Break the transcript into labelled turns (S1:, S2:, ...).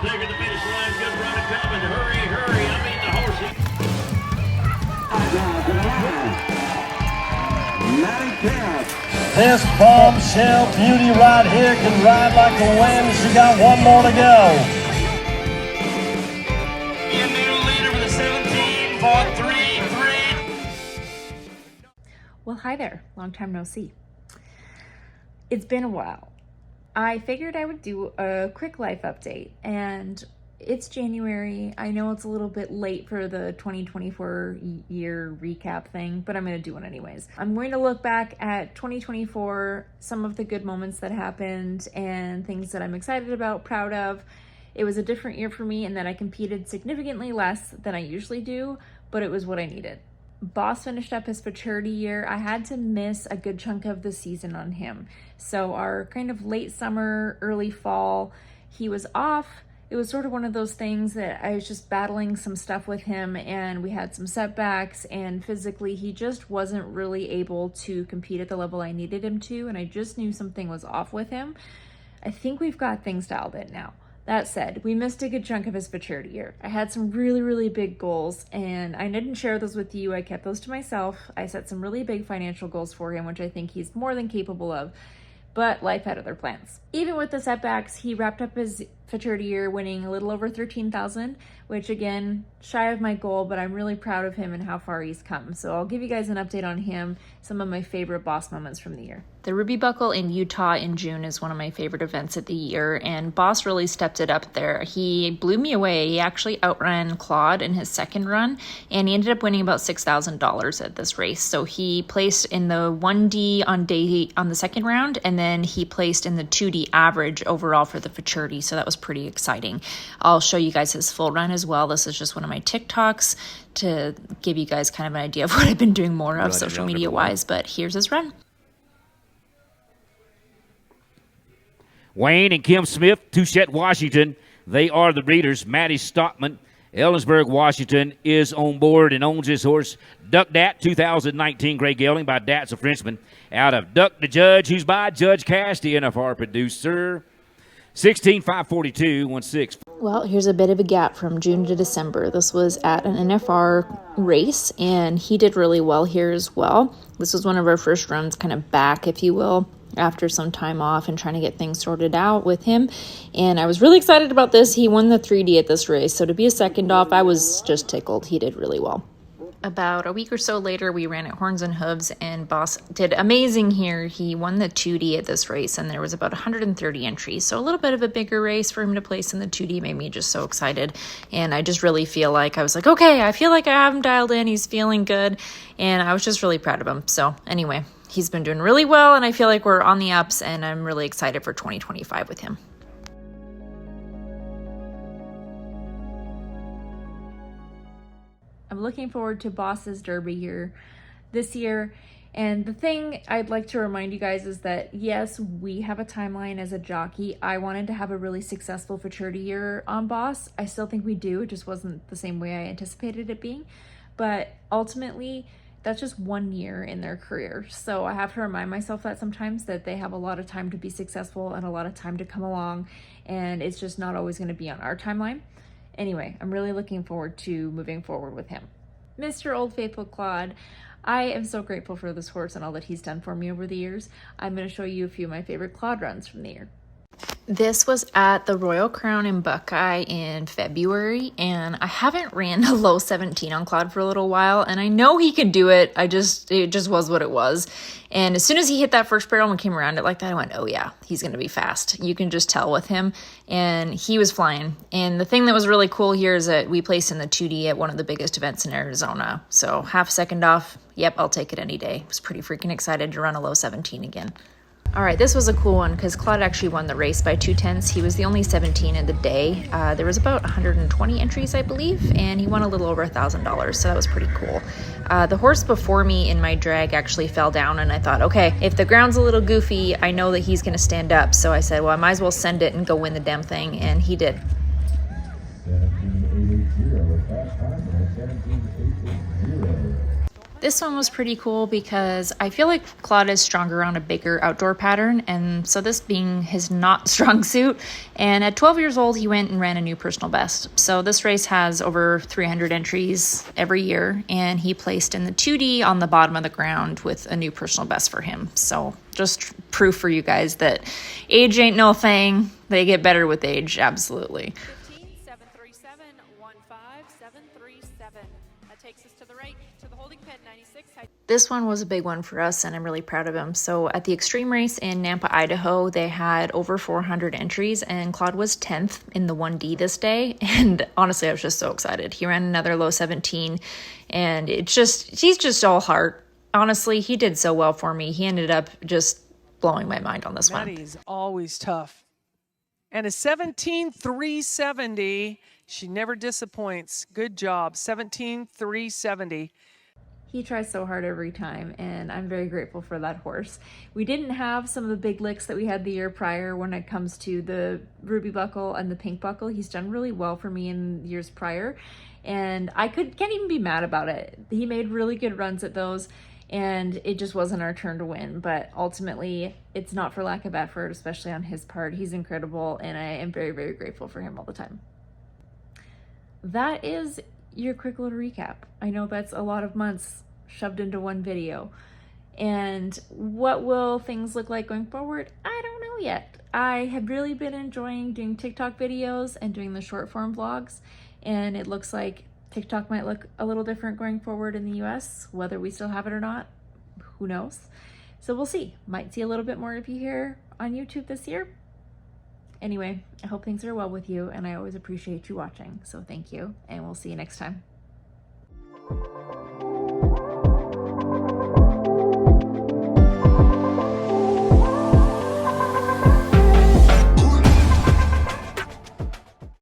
S1: clear to the finish line. Good run coming. Hurry, hurry. I mean, the horse.
S2: MaddiKempf. This bombshell beauty right here can ride like the wind. She got one more to go.
S1: In new leader with a 17, fought 3-3.
S3: Well, hi there. Long time no see. It's been a while. I figured I would do a quick life update, and it's January. I know it's a little bit late for the 2024 year recap thing, but I'm going to do it anyways. I'm going to look back at 2024, some of the good moments that happened and things that I'm excited about, proud of. It was a different year for me in that I competed significantly less than I usually do, but it was what I needed. Boss finished up his maturity year. I had to miss a good chunk of the season on him. So our kind of late summer, early fall, he was off. It was sort of one of those things that I was just battling some stuff with him, and we had some setbacks, and physically he just wasn't really able to compete at the level I needed him to, and I just knew something was off with him. I think we've got things dialed in now. That said, we missed a good chunk of his maturity year. I had some really big goals, and I didn't share those with you. I kept those to myself. I set some really big financial goals for him, which I think he's more than capable of, but life had other plans. Even with the setbacks, he wrapped up his maturity year winning a little over $13,000, which again, shy of my goal, but I'm really proud of him and how far he's come. So I'll give you guys an update on him, some of my favorite Boss moments from the year. The Ruby Buckle in Utah in June is one of my favorite events of the year, and Boss really stepped it up there. He blew me away. He actually outran Claude in his second run, and he ended up winning about $6,000 at this race. So he placed in the 1D on the second round, and then he placed in the 2D average overall for the maturity. So that was pretty exciting. I'll show you guys his full run as well. This is just one of my TikToks to give you guys kind of an idea of what I've been doing more of social media wise, but here's his run.
S4: Wayne and Kim Smith, Touchette, Washington. They are the breeders. MaddiKempf-Stoltman, Ellensburg, Washington, is on board and owns his horse. Duck Dat, 2019 Gray Gelding by Dat's a Frenchman. Out of Duck the Judge, who's by Judge Cash, the NFR producer. 16,542, 16.
S3: Well, here's a bit of a gap from June to December. This was at an NFR race, and he did really well here as well. This was one of our first runs kind of back, if you will, after some time off and trying to get things sorted out with him. And I was really excited about this. He won the 3D at this race. So to be a second off, I was just tickled. He did really well. About a week or so later, we ran at Horns and Hooves, and Boss did amazing here. He won the 2D at this race, and there was about 130 entries. So a little bit of a bigger race for him to place in the 2D made me just so excited. And I just really feel like I was like, okay, I feel like I have him dialed in. He's feeling good. And I was just really proud of him. So anyway, he's been doing really well, and I feel like we're on the ups, and I'm really excited for 2025 with him. I'm looking forward to Boss's Derby year this year. And the thing I'd like to remind you guys is that, yes, we have a timeline as a jockey. I wanted to have a really successful maturity year on Boss. I still think we do. It just wasn't the same way I anticipated it being. But ultimately, that's just 1 year in their career. So I have to remind myself that sometimes that they have a lot of time to be successful and a lot of time to come along. And it's just not always going to be on our timeline. Anyway, I'm really looking forward to moving forward with him. Mr. Old Faithful Claude, I am so grateful for this horse and all that he's done for me over the years. I'm going to show you a few of my favorite Claude runs from the year. This was at the Royal Crown in Buckeye in February, and I haven't ran a low 17 on Claude for a little while, and I know he can do it. It just was what it was. And as soon as he hit that first barrel and came around it like that, I went, oh yeah, he's going to be fast. You can just tell with him, and he was flying. And the thing that was really cool here is that we placed in the 2D at one of the biggest events in Arizona. So half second off, yep, I'll take it any day. I was pretty freaking excited to run a low 17 again. All right, this was a cool one because Claude actually won the race by 2/10. He was the only 17 in the day. There was about 120 entries, I believe, and he won a little over $1,000, so that was pretty cool. The horse before me in my drag actually fell down, and I thought, okay, if the ground's a little goofy, I know that he's going to stand up. So I said, well, I might as well send it and go win the damn thing, and he did.
S5: 17.880, a fast time by 17.880.
S3: This one was pretty cool because I feel like Claude is stronger on a bigger outdoor pattern, and so this being his not strong suit, and at 12 years old he went and ran a new personal best. So this race has over 300 entries every year, and he placed in the 2D on the bottom of the ground with a new personal best for him. So just proof for you guys that age ain't no thing. They get better with age, absolutely.
S5: 737. That takes us to the right to the holding pen, 96.
S3: This one was a big one for us, and I'm really proud of him. So at the extreme race in Nampa, Idaho, they had over 400 entries, and Claude was 10th in the 1D this day. And honestly, I was just so excited. He ran another low 17, and he's just all heart. Honestly, he did so well for me. He ended up just blowing my mind on this one.
S5: Maddie's always tough. And a 17,370. She never disappoints. Good job. 17,370.
S3: He tries so hard every time, and I'm very grateful for that horse. We didn't have some of the big licks that we had the year prior when it comes to the ruby buckle and the pink buckle. He's done really well for me in years prior, and I can't even be mad about it. He made really good runs at those, and it just wasn't our turn to win. But ultimately, it's not for lack of effort, especially on his part. He's incredible, and I am very, very grateful for him all the time. That is your quick little recap. I know that's a lot of months shoved into one video. And what will things look like going forward? I don't know yet. I have really been enjoying doing TikTok videos and doing the short form vlogs, and it looks like TikTok might look a little different going forward in the US. Whether we still have it or not, who knows? So we'll see. Might see a little bit more of you here on YouTube this year. Anyway, I hope things are well with you, and I always appreciate you watching. So thank you, and we'll see you next time.